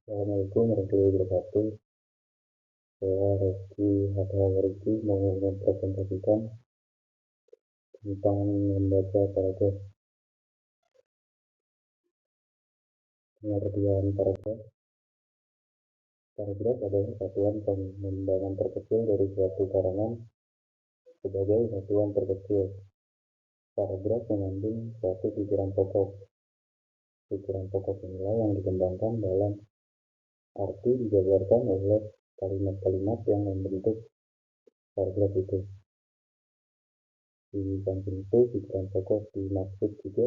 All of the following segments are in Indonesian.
Assalamualaikum warahmatullahi wabarakatuh. Saya Reski Hadha Reski mau mempresentasikan tentang membaca paragraf. Pengertian paragraf. Paragraf adalah satuan pengembangan terkecil dari suatu karangan sebagai satuan terkecil. Paragraf mengandung suatu pikiran pokok. Pikiran pokok inilah yang dikembangkan dalam arti dijabarkan oleh kalimat-kalimat yang membentuk paragraf itu. Di samping itu, pikiran pokok dimaksud juga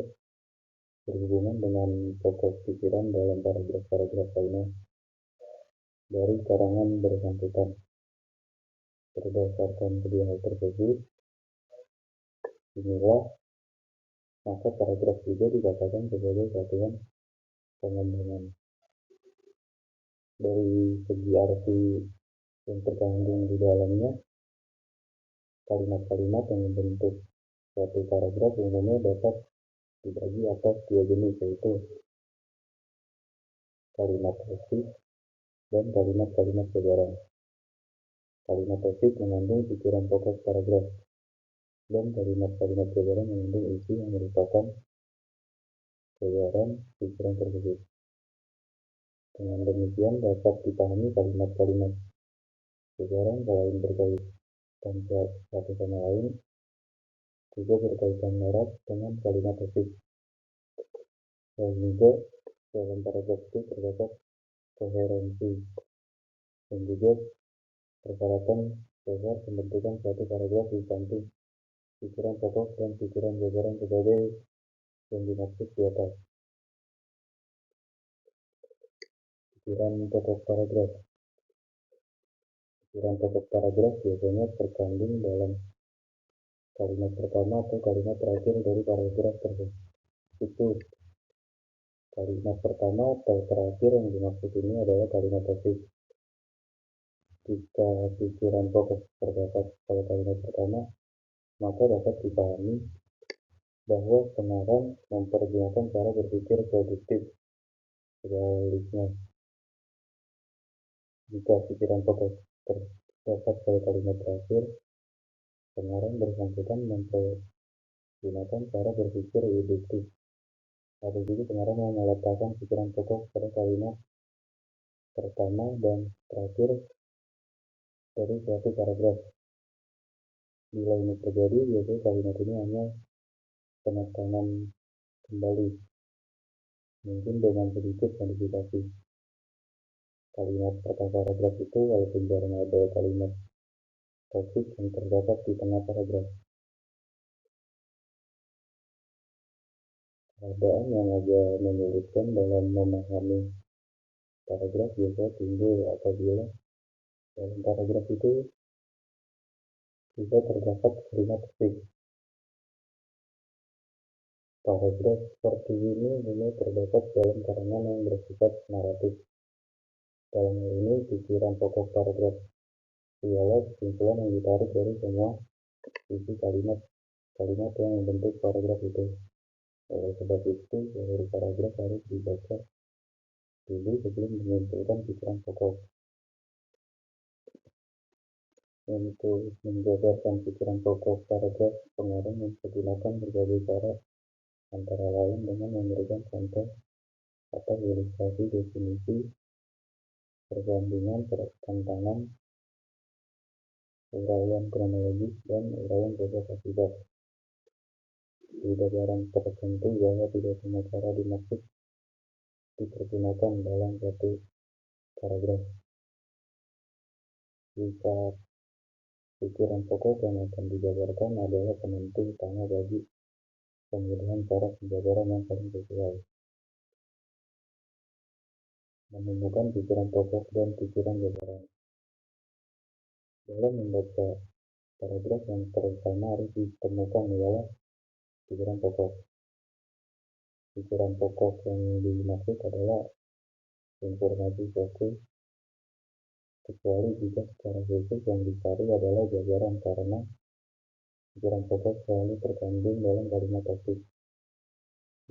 berhubungan dengan pokok pikiran dalam paragraf-paragraf lainnya dari karangan bersangkutan. Berdasarkan kedua hal tersebut, inilah maka paragraf juga dikatakan sebagai satuan pengembangan. Dari segi arti yang terkandung di dalamnya, kalimat-kalimat yang membentuk suatu paragraf umumnya dapat dibagi atas dua jenis, yaitu kalimat topik dan kalimat-kalimat jabaran. Kalimat topik mengandung pikiran pokok paragraf, dan kalimat-kalimat jabaran mengandung isi yang merupakan jabaran pikiran tersebut. Dengan demikian dapat dipahami kalimat-kalimat jabaran selain berkaitan satu sama lain, juga berkaitan erat dengan kalimat topik, sehingga dalam paragraf itu terdapat koherensi dan juga persyaratan dasar pembentukan suatu paragraf di samping pikiran pokok dan pikiran jabaran sebagai yang dimaksud di atas. Pikiran pokok paragraf. Pikiran pokok paragraf biasanya terkandung dalam kalimat pertama atau kalimat terakhir dari paragraf tersebut. Itu kalimat pertama atau terakhir yang dimaksud ini adalah kalimat topik. Jika pikiran pokok terdapat pada kalimat pertama, maka dapat dipahami bahwa pengarang mempergunakan cara berpikir produktif. Sebaliknya, jika pikiran pokok terdapat pada kalimat terakhir, pengarang bersangkutan mempergunakan cara berpikir deduktif. Ada juga pengarang yang meletakkan pikiran pokok pada kalimat pertama dan terakhir dari suatu paragraf. Bila ini terjadi, biasanya kalimat ini hanya penekanan kembali, mungkin dengan sedikit modifikasi. Kalimat pada paragraf itu walaupun jarang ada kalimat topik yang terdapat di tengah paragraf. Keadaan yang agak menyulitkan dalam memahami paragraf biasa timbul apabila dalam paragraf itu juga terdapat kalimat topik. Paragraf seperti ini mulai terdapat dalam karangan yang bersifat naratif. Dalam hal ini, pikiran pokok paragraf ialah kesimpulan yang ditarik dari semua isi kalimat yang membentuk paragraf itu. Oleh sebab itu, seluruh paragraf harus dibaca dulu sebelum menyimpulkan pikiran pokok. Untuk menjabarkan pikiran pokok paragraf, pengarang mempergunakan berbagai cara, antara lain dengan memberikan contoh atau ilustrasi definisi, perbandingan, pertentangan, uraian kronologis, dan uraian sebab akibat. Di jabaran tertentu bahwa tidak semua cara dimaksud dipergunakan dalam suatu paragraf. Jika pikiran pokok yang akan dijabarkan adalah penentu utama bagi pemilihan cara penjabaran yang paling sesuai. Menemukan pikiran pokok dan pikiran jabaran. Dalam membaca paragraf, yang pertama harus ditemukan ialah pikiran pokok. Pikiran pokok yang dimaksud adalah informasi suatu, kecuali jika secara khusus yang dicari adalah jabaran, karena pikiran pokok selalu terkandung dalam kalimat topik.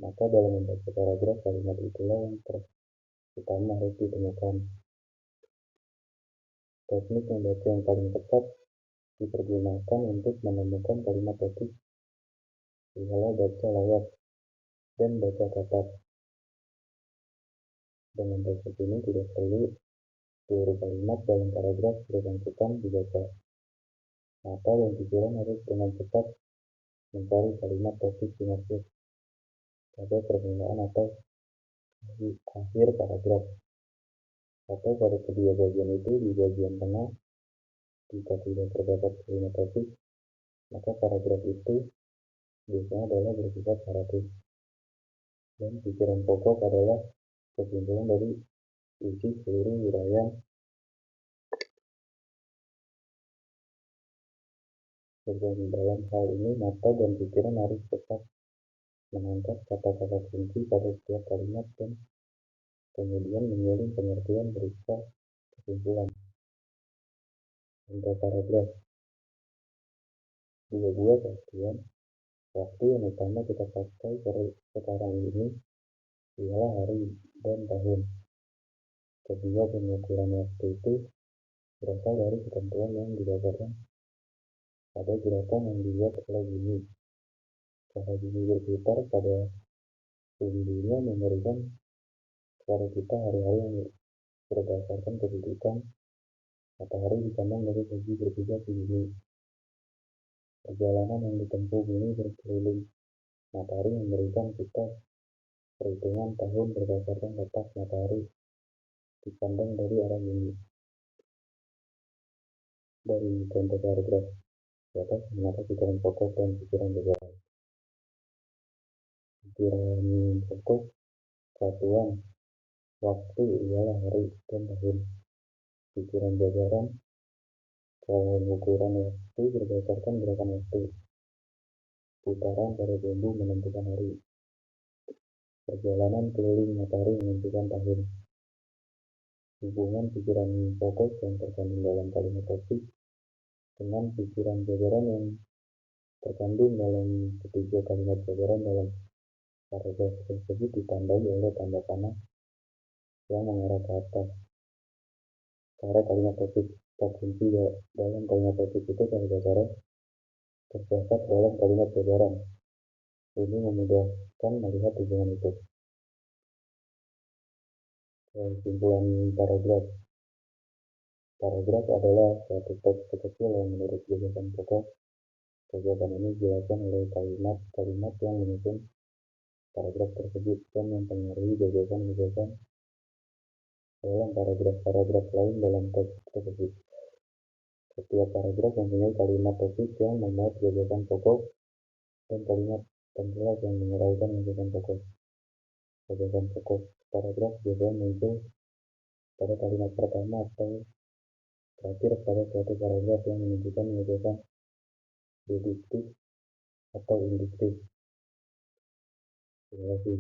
Maka dalam membaca paragraf, kalimat itulah yang utama harus ditemukan. Teknik membaca yang paling tepat dipergunakan untuk menemukan kalimat topik ialah baca layak dan baca tepat. Dengan teknik ini tidak perlu seluruh kalimat dalam paragraf bersangkutan dibaca. Mata dan pikiran harus dengan cepat mencari kalimat topik dimaksud pada permulaan atau akhir paragraf, atau pada kedua bagian itu. Di bagian tengah, jika tidak terdapat kalimat topik, maka paragraf itu biasanya adalah bersifat paragraf, dan pikiran pokok adalah kesimpulan dari isi seluruh uraian. Dalam hal ini, mata dan pikiran harus tetap menangkap kata-kata kunci pada setiap kalimat dan kemudian mengirim pengertian berupa kesimpulan. Untuk paragraf, dua bagian. Waktu yang utama kita pakai sekarang ini ialah hari dan tahun. Kedua pengukuran waktu itu berasal dari ketentuan yang didasarkan pada gerakan yang dibuat oleh bumi. Cara bumi berputar pada suhu dunia memberikan kepada kita hari-hari yang berdasarkan kedudukan matahari dipandang dari segi berbeda di bumi. Perjalanan yang ditempuh bumi berkeliling matahari memberikan kita perhitungan tahun berdasarkan letak matahari dipandang dari arah bumi. Dari contoh paragraf di atas, mengapa pikiran pokok dan pikiran jabaran. Pikiran pokok satuan waktu ialah hari dan tahun. Pikiran jabaran pengukuran waktu berdasarkan gerakan waktu. Putaran pada bumbu menentukan hari. Perjalanan keliling matahari menentukan tahun. Hubungan pikiran pokok yang terkandung dalam kalimat topik dengan pikiran jabaran yang terkandung dalam ketiga kalimat jabaran dalam paragraf tersebut ditandai oleh tanda panah yang mengarah ke atas. Cara kalimat topik terkunci dalam kalimat topik itu pada dasarnya terdapat dalam kalimat jabaran. Ini memudahkan melihat hubungan itu. Kesimpulan paragraf. Paragraf adalah suatu teks kecil yang menurut gagasan pokok. Gagasan ini dijelaskan oleh kalimat-kalimat yang menyusun paragraf tersebut dan mempengaruhi gagasan-gagasan dalam paragraf-paragraf lain dalam teks tersebut. Setiap paragraf mempunyai kalimat topik yang memuat gagasan pokok dan kalimat penjelas yang menguraikan gagasan pokok. Gagasan pokok paragraf biasanya muncul pada kalimat pertama atau terakhir pada suatu paragraf yang menunjukkan gagasan deduktif atau induktif. Terima kasih.